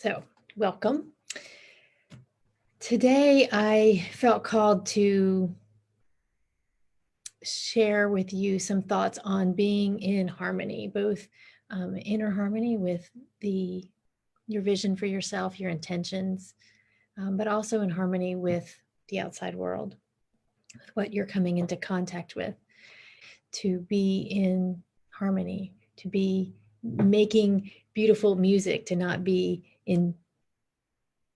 So, welcome. Today, I felt called to share with you some thoughts on being in harmony, both inner harmony with your vision for yourself, your intentions, but also in harmony with the outside world, with what you're coming into contact with. To be in harmony, to be making beautiful music, to not be in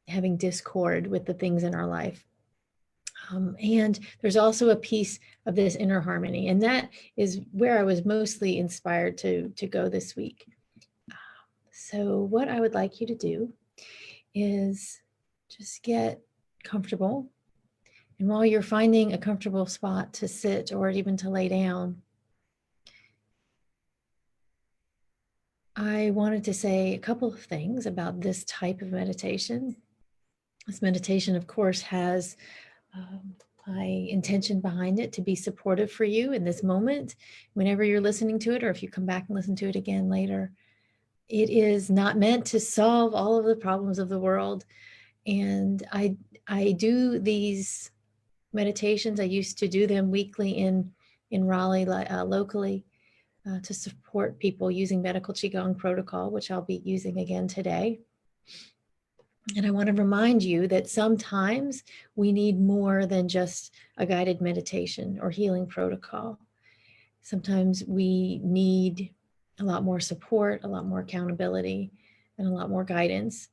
having discord with the things in our life. And there's also a piece of this inner harmony, and that is where I was mostly inspired to go this week. So what I would like you to do is just get comfortable. And while you're finding a comfortable spot to sit or even to lay down, I wanted to say a couple of things about this type of meditation. This meditation, of course, has my intention behind it to be supportive for you in this moment, whenever you're listening to it, or if you come back and listen to it again later. It is not meant to solve all of the problems of the world. And I do these meditations. I used to do them weekly in Raleigh, locally, to support people using medical Qigong protocol, which I'll be using again today. And I want to remind you that sometimes we need more than just a guided meditation or healing protocol. Sometimes we need a lot more support, a lot more accountability, and a lot more guidance.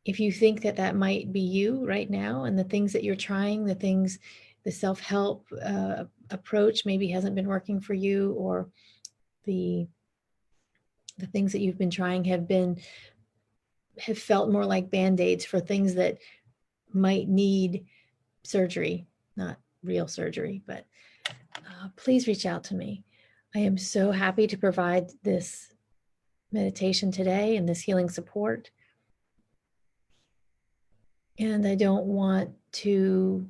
If you think that that might be you right now, and the things that you're trying, the self-help approach maybe hasn't been working for you, or the things that you've been trying have felt more like Band-Aids for things that might need surgery, not real surgery, but please reach out to me. I am so happy to provide this meditation today and this healing support. And I don't want to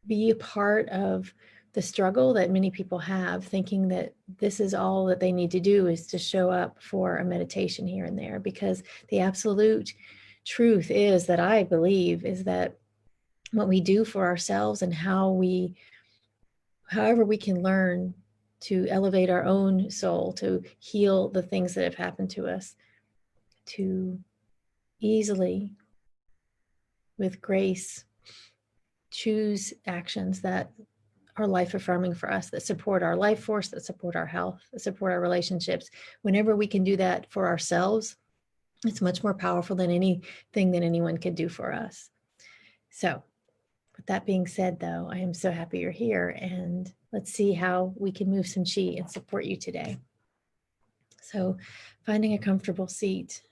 be a part of the struggle that many people have, thinking that this is all that they need to do is to show up for a meditation here and there, because the absolute truth is that I believe is that what we do for ourselves and however we can learn to elevate our own soul, to heal the things that have happened to us, to easily, with grace, choose actions that are life affirming for us, that support our life force, that support our health, that support our relationships. Whenever we can do that for ourselves, it's much more powerful than anything that anyone could do for us. So with that being said, though, I am so happy you're here, and let's see how we can move some chi and support you today. So finding a comfortable seat,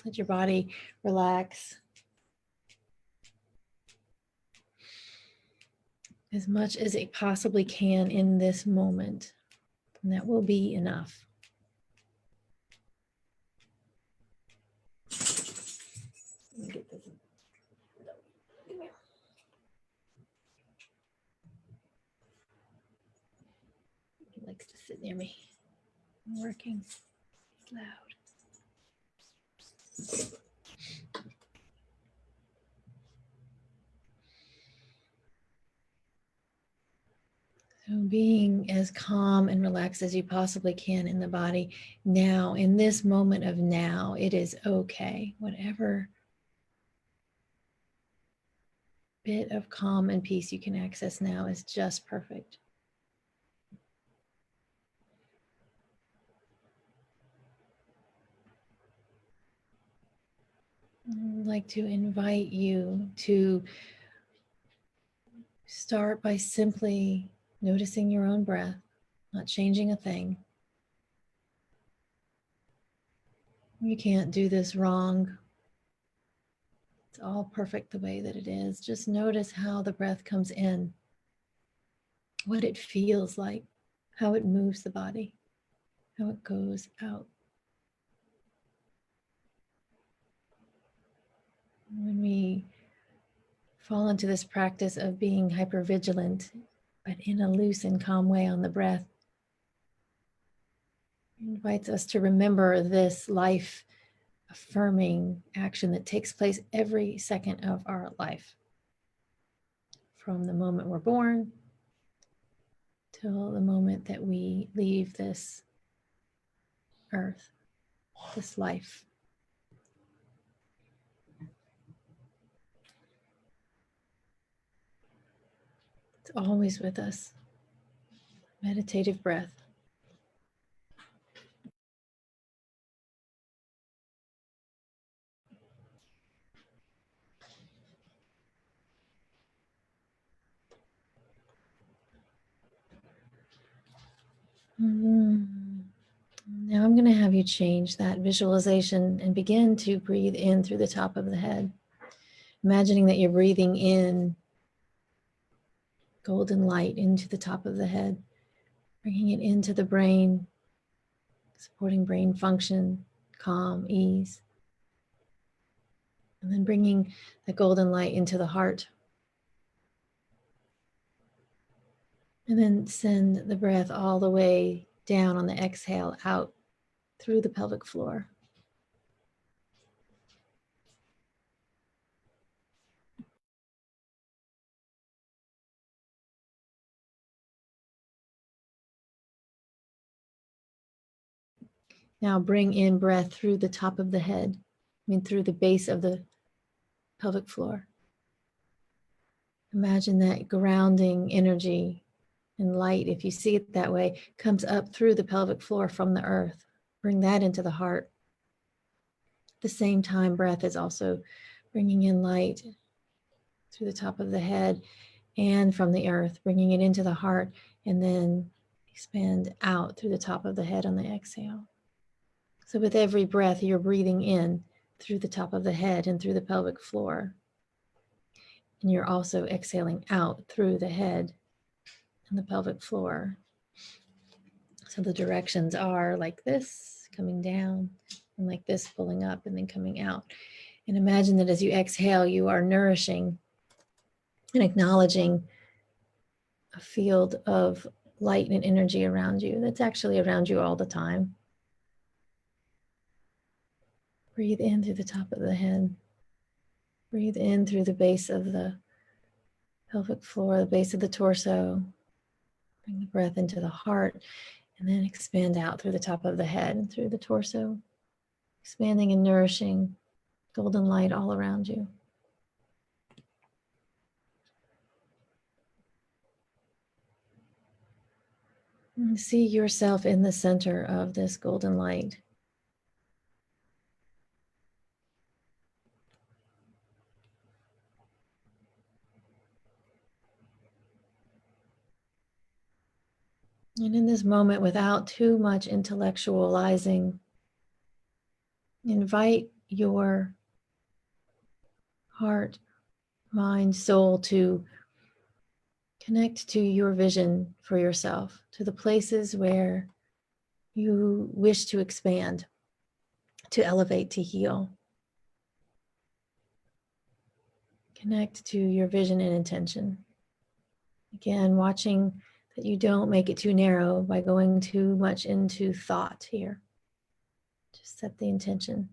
let your body relax as much as it possibly can in this moment, and that will be enough. Let me get this. He likes to sit near me. I'm working. It's loud. So being as calm and relaxed as you possibly can in the body now, in this moment of now, it is okay. Whatever bit of calm and peace you can access now is just perfect. I'd like to invite you to start by simply noticing your own breath, not changing a thing. You can't do this wrong. It's all perfect the way that it is. Just notice how the breath comes in, what it feels like, how it moves the body, how it goes out. When we fall into this practice of being hypervigilant, but in a loose and calm way on the breath, It invites us to remember this life affirming action that takes place every second of our life, from the moment we're born till the moment that we leave this earth, this life. It's always with us. Meditative breath. Now I'm going to have you change that visualization and begin to breathe in through the top of the head. Imagining that you're breathing in golden light into the top of the head, bringing it into the brain, supporting brain function, calm, ease. And then bringing the golden light into the heart. And then send the breath all the way down on the exhale out through the pelvic floor. Now bring in breath through the top of the head, through the base of the pelvic floor. Imagine that grounding energy and light, if you see it that way, comes up through the pelvic floor from the earth. Bring that into the heart. At the same time, breath is also bringing in light through the top of the head and from the earth, bringing it into the heart, and then expand out through the top of the head on the exhale. So with every breath, you're breathing in through the top of the head and through the pelvic floor. And you're also exhaling out through the head and the pelvic floor. So the directions are like this, coming down, and like this, pulling up and then coming out. And imagine that as you exhale, you are nourishing and acknowledging a field of light and energy around you that's actually around you all the time. Breathe in through the top of the head. Breathe in through the base of the pelvic floor, the base of the torso. Bring the breath into the heart and then expand out through the top of the head and through the torso, expanding and nourishing golden light all around you. And see yourself in the center of this golden light. And in this moment, without too much intellectualizing, invite your heart, mind, soul to connect to your vision for yourself, to the places where you wish to expand, to elevate, to heal. Connect to your vision and intention. Again, watching that you don't make it too narrow by going too much into thought here. Just set the intention.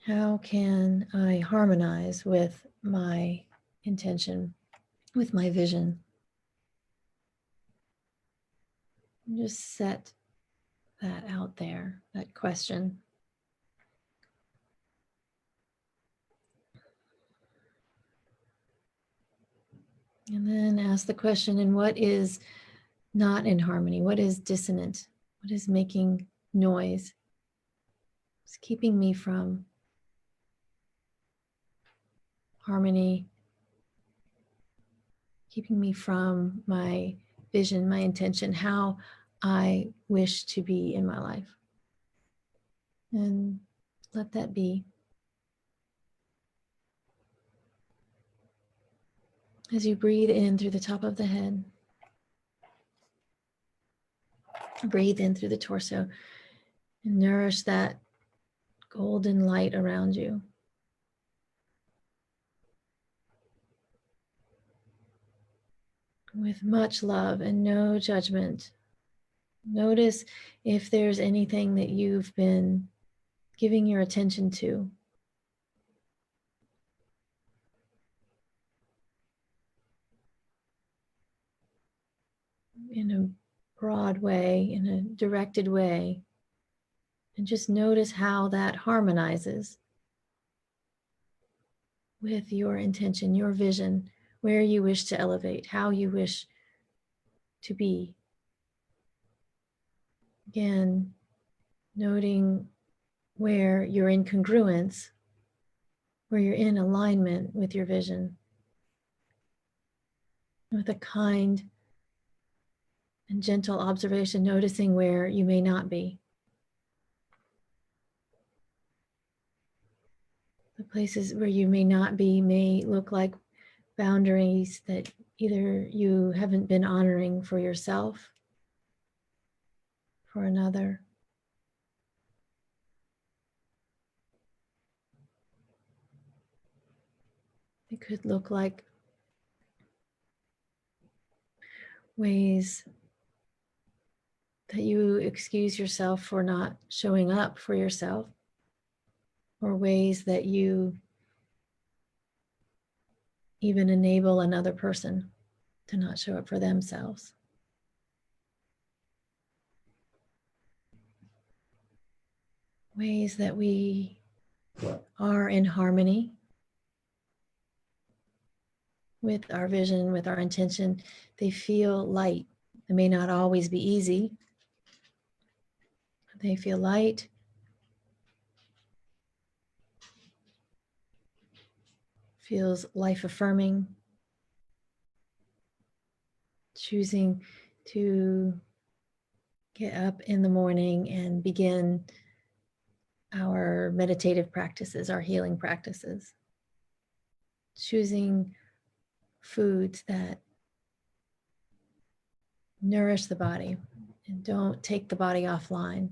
How can I harmonize with my intention, with my vision? And just set that out there, that question. And then ask the question, and what is not in harmony? What is dissonant? What is making noise? It's keeping me from harmony, keeping me from my vision, my intention, how I wish to be in my life. And let that be. As you breathe in through the top of the head, breathe in through the torso and nourish that golden light around you. with much love and no judgment. Notice if there's anything that you've been giving your attention to. In a broad way, in a directed way, and just notice how that harmonizes with your intention, your vision, where you wish to elevate, how you wish to be. Again, noting where you're in congruence, where you're in alignment with your vision, with a kind and gentle observation, noticing where you may not be. The places where you may not be may look like boundaries that either you haven't been honoring for yourself, for another. It could look like ways that you excuse yourself for not showing up for yourself, or ways that you even enable another person to not show up for themselves. Ways that we are in harmony with our vision, with our intention. They feel light. They may not always be easy. They feel light. Feels life affirming. Choosing to get up in the morning and begin our meditative practices, our healing practices. Choosing foods that nourish the body and don't take the body offline.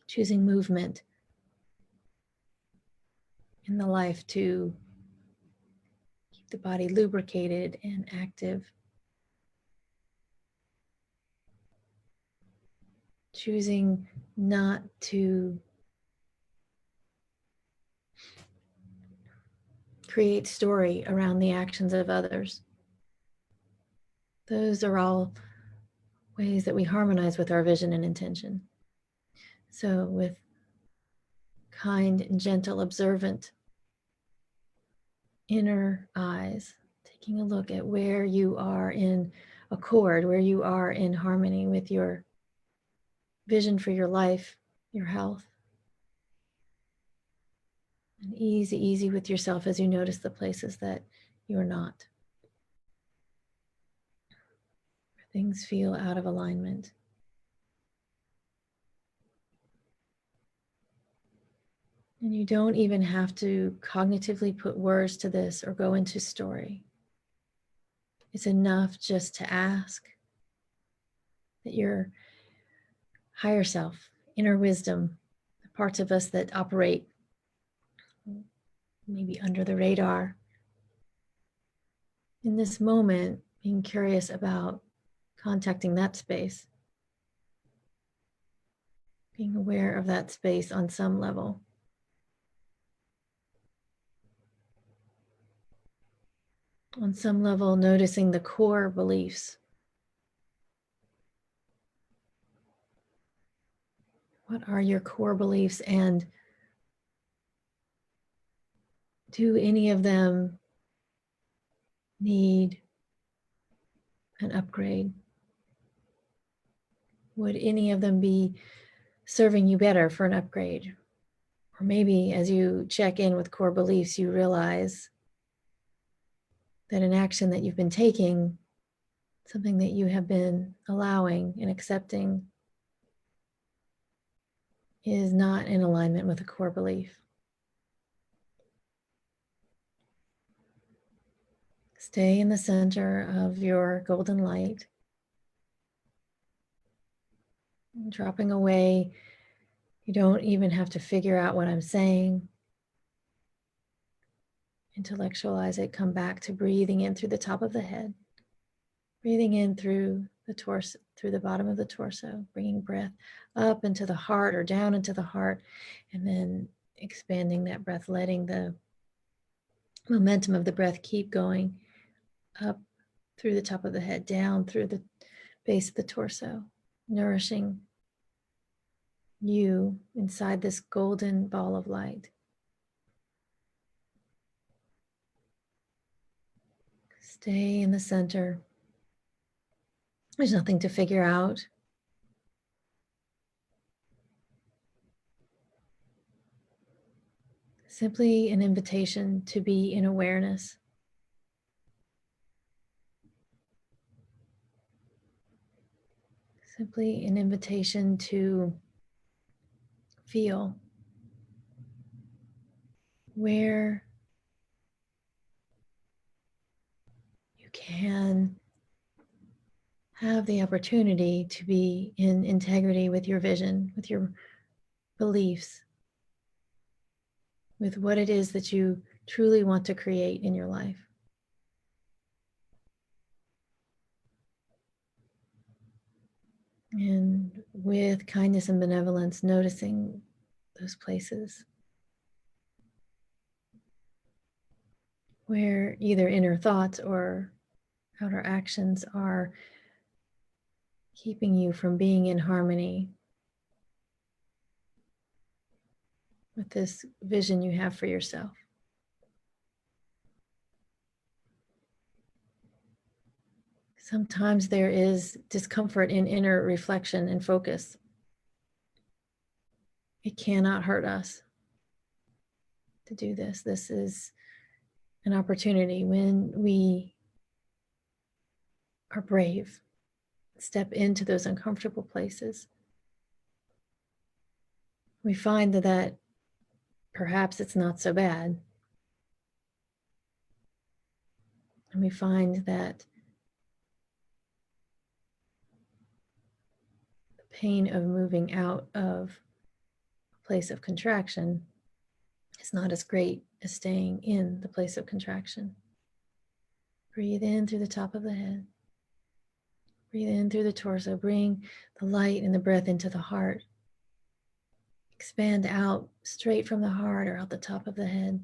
Choosing movement in the life to keep the body lubricated and active. Choosing not to create story around the actions of others. Those are all ways that we harmonize with our vision and intention. So with kind and gentle, observant inner eyes, taking a look at where you are in accord, where you are in harmony with your vision for your life, your health. And easy with yourself as you notice the places that you're not. Where things feel out of alignment. And you don't even have to cognitively put words to this or go into story. It's enough just to ask that your higher self, inner wisdom, the parts of us that operate maybe under the radar, in this moment, being curious about contacting that space, being aware of that space on some level. On some level, noticing the core beliefs. What are your core beliefs, and do any of them need an upgrade? Would any of them be serving you better for an upgrade? Or maybe as you check in with core beliefs, you realize that an action that you've been taking, something that you have been allowing and accepting, is not in alignment with a core belief. Stay in the center of your golden light, dropping away. You don't even have to figure out what I'm saying. Intellectualize it, come back to breathing in through the top of the head, Breathing in through the torso, through the bottom of the torso, bringing breath up into the heart or down into the heart, and then expanding that breath, letting the momentum of the breath keep going up through the top of the head, down through the base of the torso, nourishing you inside this golden ball of light. Stay in the center. There's nothing to figure out. Simply an invitation to be in awareness. Simply an invitation to feel where you can have the opportunity to be in integrity with your vision, with your beliefs, with what it is that you truly want to create in your life. And with kindness and benevolence, noticing those places where either inner thoughts or outer actions are keeping you from being in harmony with this vision you have for yourself. Sometimes there is discomfort in inner reflection and focus. It cannot hurt us to do this. This is an opportunity when we are brave, step into those uncomfortable places. We find that perhaps it's not so bad. And we find that the pain of moving out of a place of contraction is not as great as staying in the place of contraction. Breathe in through the top of the head. Breathe in through the torso. Bring the light and the breath into the heart. Expand out straight from the heart or out the top of the head.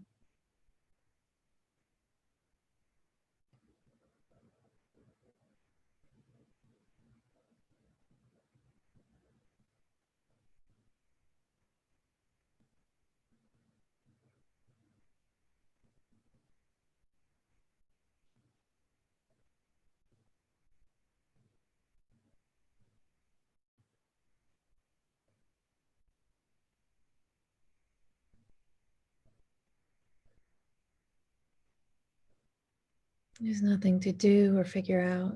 There's nothing to do or figure out.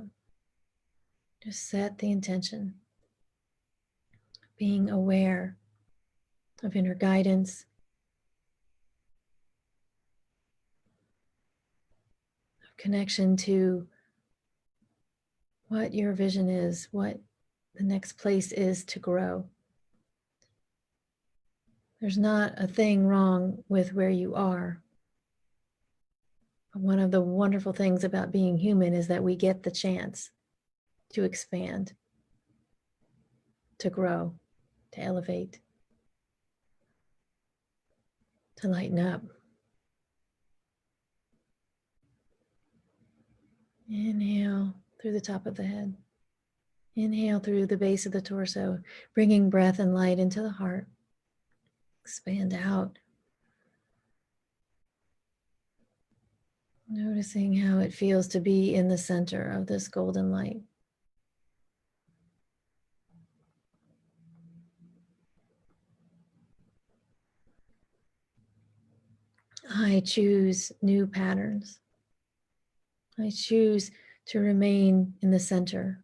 Just set the intention. Being aware of inner guidance, of connection to what your vision is, what the next place is to grow. There's not a thing wrong with where you are. But one of the wonderful things about being human is that we get the chance to expand, to grow, to elevate, to lighten up. Inhale through the top of the head. Inhale through the base of the torso, bringing breath and light into the heart. Expand out. Noticing how it feels to be in the center of this golden light. I choose new patterns. I choose to remain in the center.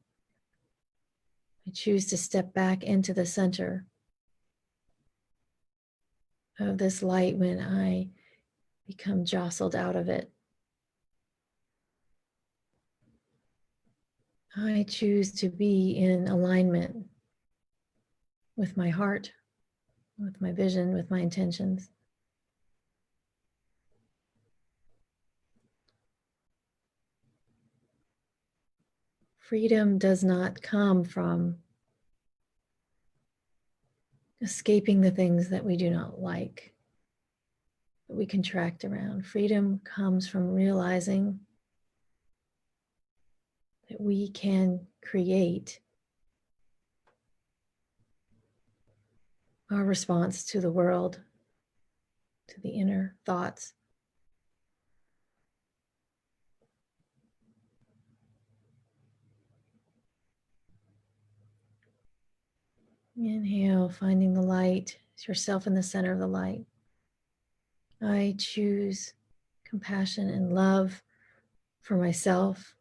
I choose to step back into the center of this light when I become jostled out of it. I choose to be in alignment with my heart, with my vision, with my intentions. Freedom does not come from escaping the things that we do not like, that we contract around. Freedom comes from realizing that we can create our response to the world, to the inner thoughts. Inhale, finding the light, yourself in the center of the light. I choose compassion and love for myself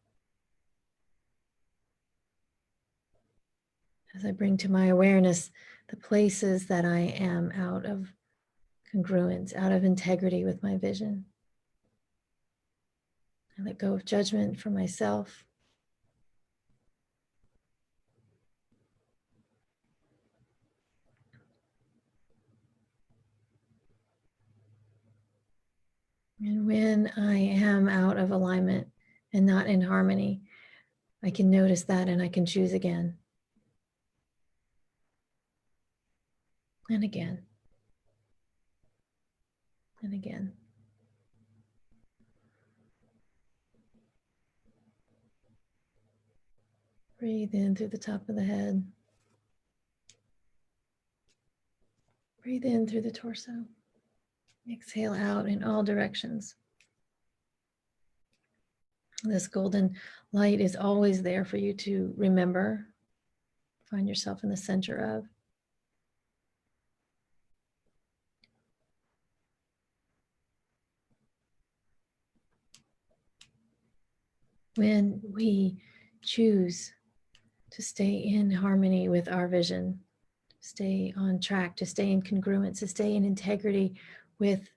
as I bring to my awareness the places that I am out of congruence, out of integrity with my vision. I let go of judgment for myself. And when I am out of alignment and not in harmony, I can notice that and I can choose again and again and again. Breathe in through the top of the head. Breathe in through the torso. Exhale out in all directions. This golden light is always there for you to remember. Find yourself in the center of. When we choose to stay in harmony with our vision, stay on track, to stay in congruence, to stay in integrity with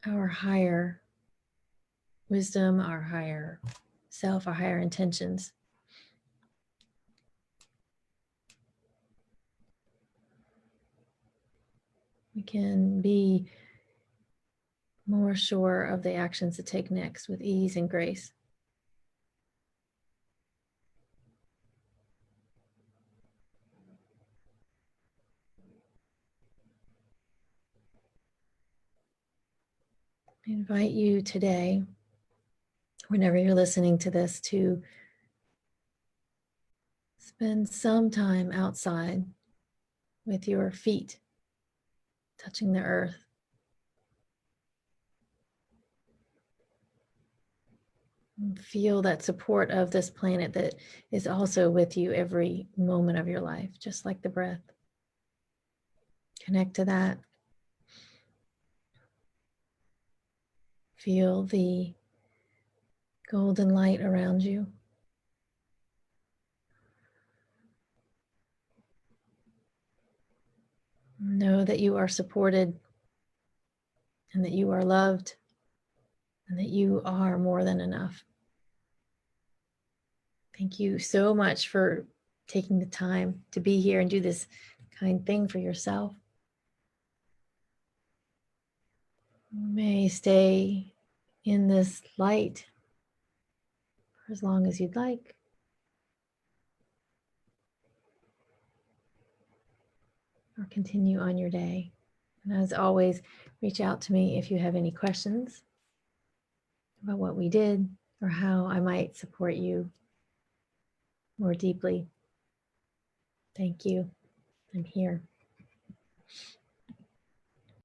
our higher wisdom, our higher self, our higher intentions. We can be more sure of the actions to take next with ease and grace. I invite you today, whenever you're listening to this, to spend some time outside with your feet touching the earth. And feel that support of this planet that is also with you every moment of your life, just like the breath. Connect to that. Feel the golden light around you. Know that you are supported and that you are loved and that you are more than enough. Thank you so much for taking the time to be here and do this kind thing for yourself. You may stay in this light for as long as you'd like. Or continue on your day. And as always, reach out to me if you have any questions about what we did or how I might support you more deeply. Thank you. I'm here.